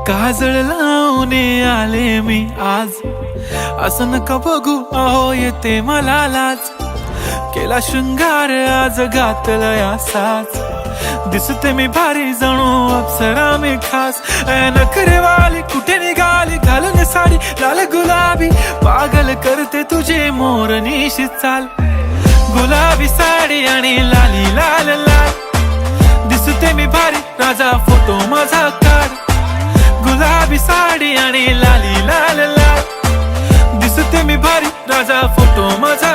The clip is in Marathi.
काजळ लावून आले मी आज, असं नका बघू अहो येते मला लाज. केला शृंगार आज घातला असाच, दिसते मी भारी जणू अप्सरा मी खास. नखरेवाली कुठे निघाली घालून साडी लाल गुलाबी, पागल करते तुझे मोरनीशी चाल. गुलाबी साडी आणि लाली लाल लाल, दिसते मी भारी राजा फोटो माझा काढ. गुलाबी साडी आणि लाली लाल लाल, दिसते मी भारी राजा फोटो माझा